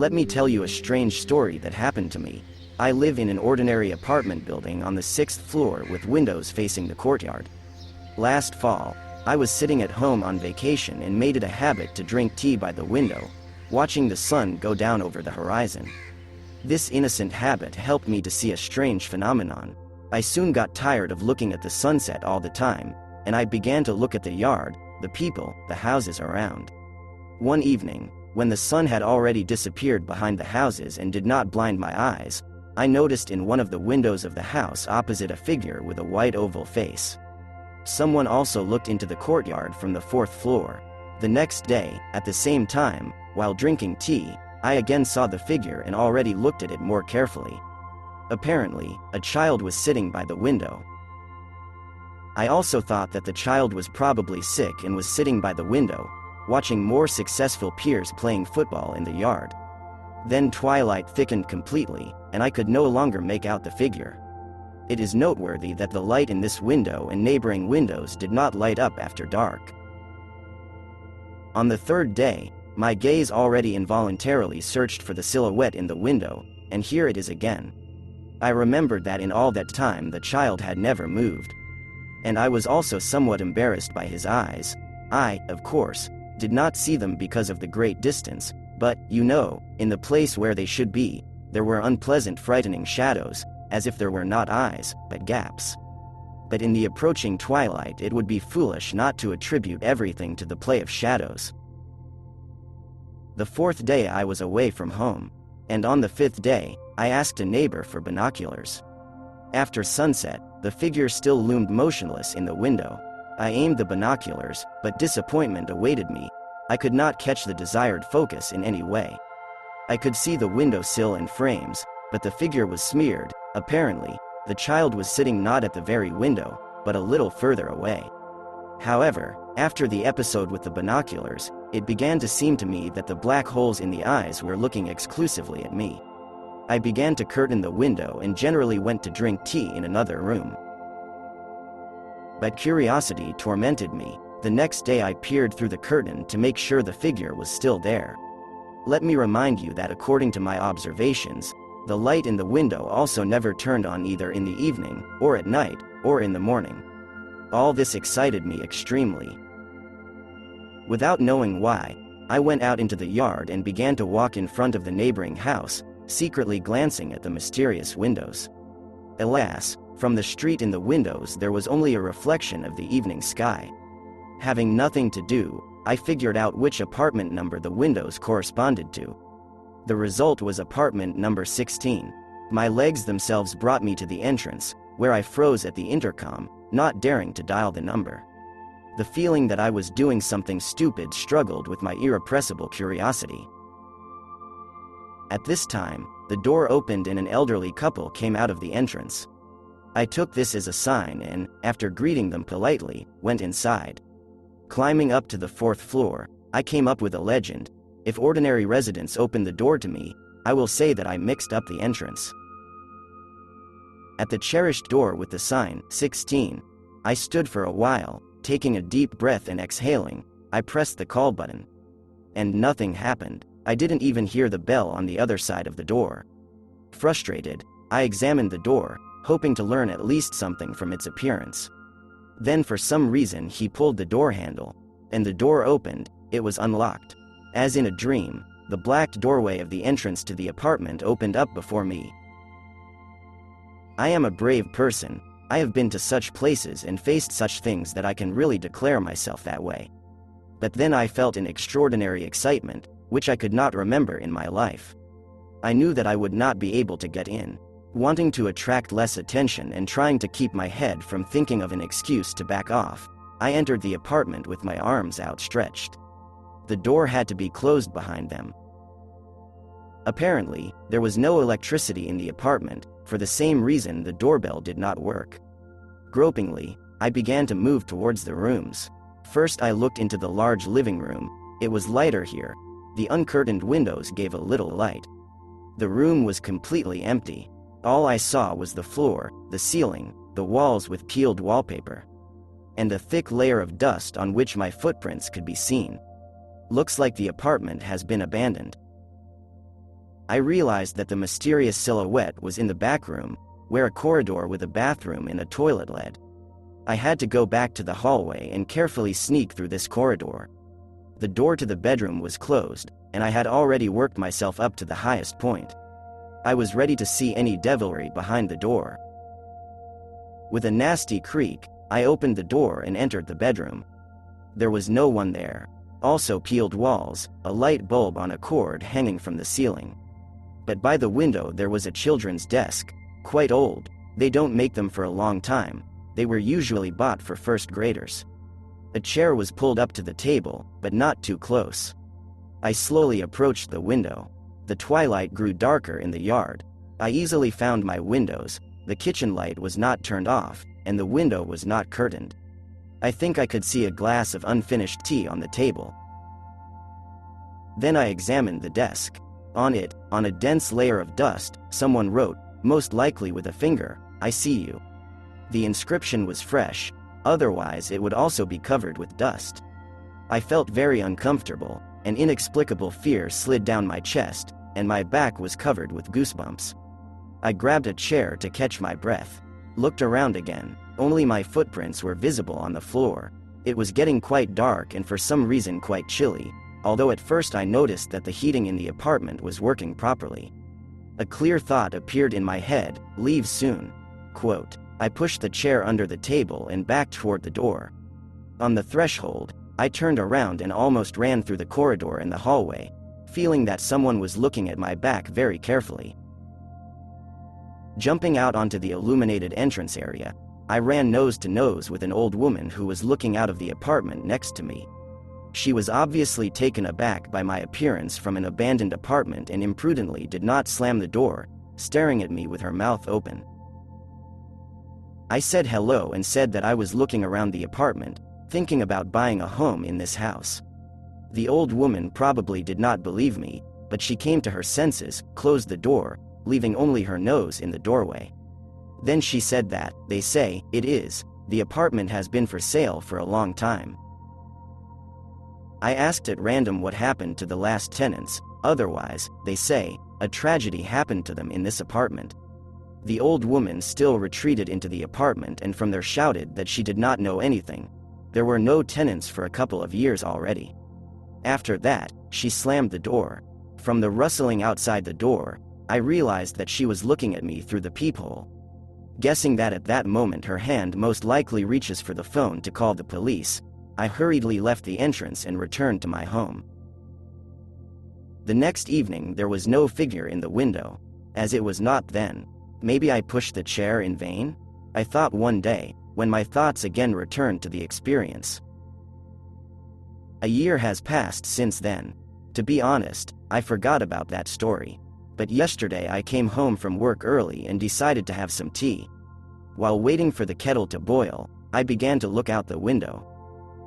Let me tell you a strange story that happened to me. I live in an ordinary apartment building on the 6th floor with windows facing the courtyard. Last fall, I was sitting at home on vacation and made it a habit to drink tea by the window, watching the sun go down over the horizon. This innocent habit helped me to see a strange phenomenon. I soon got tired of looking at the sunset all the time, and I began to look at the yard, the people, the houses around. One evening, when the sun had already disappeared behind the houses and did not blind my eyes, I noticed in one of the windows of the house opposite a figure with a white oval face. Someone also looked into the courtyard from the 4th floor. The next day, at the same time, while drinking tea, I again saw the figure and already looked at it more carefully. Apparently, a child was sitting by the window. I also thought that the child was probably sick and was sitting by the window, watching more successful peers playing football in the yard. Then twilight thickened completely, and I could no longer make out the figure. It is noteworthy that the light in this window and neighboring windows did not light up after dark. On the 3rd day, my gaze already involuntarily searched for the silhouette in the window, and here it is again. I remembered that in all that time the child had never moved. And I was also somewhat embarrassed by his eyes. I, of course, did not see them because of the great distance, but, you know, in the place where they should be, there were unpleasant frightening shadows, as if there were not eyes, but gaps. But in the approaching twilight it would be foolish not to attribute everything to the play of shadows. The 4th day I was away from home, and on the 5th day, I asked a neighbor for binoculars. After sunset, the figure still loomed motionless in the window. I aimed the binoculars, but disappointment awaited me. I could not catch the desired focus in any way. I could see the windowsill and frames, but the figure was smeared. Apparently, the child was sitting not at the very window, but a little further away. However, after the episode with the binoculars, it began to seem to me that the black holes in the eyes were looking exclusively at me. I began to curtain the window and generally went to drink tea in another room. But curiosity tormented me. The next day I peered through the curtain to make sure the figure was still there. Let me remind you that according to my observations, the light in the window also never turned on either in the evening, or at night, or in the morning. All this excited me extremely. Without knowing why, I went out into the yard and began to walk in front of the neighboring house, secretly glancing at the mysterious windows. Alas, from the street in the windows there was only a reflection of the evening sky. Having nothing to do, I figured out which apartment number the windows corresponded to. The result was apartment number 16. My legs themselves brought me to the entrance, where I froze at the intercom, not daring to dial the number. The feeling that I was doing something stupid struggled with my irrepressible curiosity. At this time, the door opened and an elderly couple came out of the entrance. I took this as a sign and, after greeting them politely, went inside. Climbing up to the 4th floor, I came up with a legend. If ordinary residents open the door to me, I will say that I mixed up the entrance. At the cherished door with the sign, 16, I stood for a while, taking a deep breath and exhaling. I pressed the call button. And nothing happened. I didn't even hear the bell on the other side of the door. Frustrated, I examined the door, hoping to learn at least something from its appearance. Then for some reason he pulled the door handle, and the door opened. It was unlocked. As in a dream, the black doorway of the entrance to the apartment opened up before me. I am a brave person. I have been to such places and faced such things that I can really declare myself that way. But then I felt an extraordinary excitement, which I could not remember in my life. I knew that I would not be able to get in. Wanting to attract less attention and trying to keep my head from thinking of an excuse to back off, I entered the apartment with my arms outstretched. The door had to be closed behind them. Apparently, there was no electricity in the apartment. For the same reason the doorbell did not work. Gropingly, I began to move towards the rooms. First I looked into the large living room. It was lighter here. The uncurtained windows gave a little light. The room was completely empty. All I saw was the floor, the ceiling, the walls with peeled wallpaper, and a thick layer of dust on which my footprints could be seen. Looks like the apartment has been abandoned. I realized that the mysterious silhouette was in the back room, where a corridor with a bathroom and a toilet led. I had to go back to the hallway and carefully sneak through this corridor. The door to the bedroom was closed, and I had already worked myself up to the highest point. I was ready to see any devilry behind the door. With a nasty creak, I opened the door and entered the bedroom. There was no one there. Also peeled walls, a light bulb on a cord hanging from the ceiling. But by the window there was a children's desk, quite old. They don't make them for a long time. They were usually bought for first graders. A chair was pulled up to the table, but not too close. I slowly approached the window. The twilight grew darker in the yard. I easily found my windows. The kitchen light was not turned off, and the window was not curtained. I think I could see a glass of unfinished tea on the table. Then I examined the desk. On it, on a dense layer of dust, someone wrote, most likely with a finger, "I see you." The inscription was fresh, otherwise it would also be covered with dust. I felt very uncomfortable. An inexplicable fear slid down my chest, and my back was covered with goosebumps. I grabbed a chair to catch my breath. Looked around again. Only my footprints were visible on the floor. It was getting quite dark and for some reason quite chilly, although at first I noticed that the heating in the apartment was working properly. A clear thought appeared in my head, leave soon. Quote, I pushed the chair under the table and backed toward the door. On the threshold, I turned around and almost ran through the corridor and the hallway, feeling that someone was looking at my back very carefully. Jumping out onto the illuminated entrance area, I ran nose to nose with an old woman who was looking out of the apartment next to me. She was obviously taken aback by my appearance from an abandoned apartment and imprudently did not slam the door, staring at me with her mouth open. I said hello and said that I was looking around the apartment, thinking about buying a home in this house. The old woman probably did not believe me, but she came to her senses, closed the door, leaving only her nose in the doorway. Then she said that, they say, it is, the apartment has been for sale for a long time. I asked at random what happened to the last tenants, otherwise, they say, a tragedy happened to them in this apartment. The old woman still retreated into the apartment and from there shouted that she did not know anything. There were no tenants for a couple of years already. After that, she slammed the door. From the rustling outside the door, I realized that she was looking at me through the peephole. Guessing that at that moment her hand most likely reaches for the phone to call the police, I hurriedly left the entrance and returned to my home. The next evening there was no figure in the window, as it was not then. Maybe I pushed the chair in vain? I thought one day, when my thoughts again returned to the experience. A year has passed since then. To be honest, I forgot about that story. But yesterday I came home from work early and decided to have some tea. While waiting for the kettle to boil, I began to look out the window.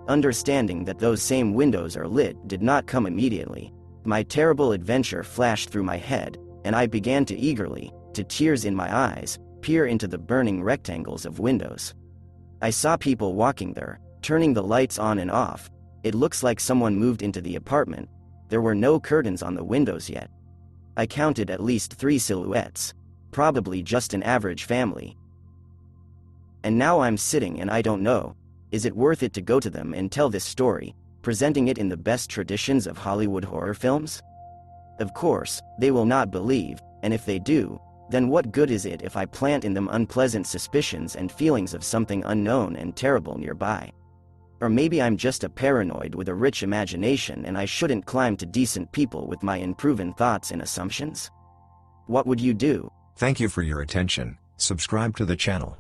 Understanding that those same windows are lit did not come immediately. My terrible adventure flashed through my head, and I began to eagerly, to tears in my eyes, peer into the burning rectangles of windows. I saw people walking there, turning the lights on and off. It looks like someone moved into the apartment. There were no curtains on the windows yet. I counted at least 3 silhouettes. Probably just an average family. And now I'm sitting and I don't know, is it worth it to go to them and tell this story, presenting it in the best traditions of Hollywood horror films? Of course, they will not believe, and if they do, then what good is it if I plant in them unpleasant suspicions and feelings of something unknown and terrible nearby? Or maybe I'm just a paranoid with a rich imagination and I shouldn't climb to decent people with my unproven thoughts and assumptions? What would you do? Thank you for your attention. Subscribe to the channel.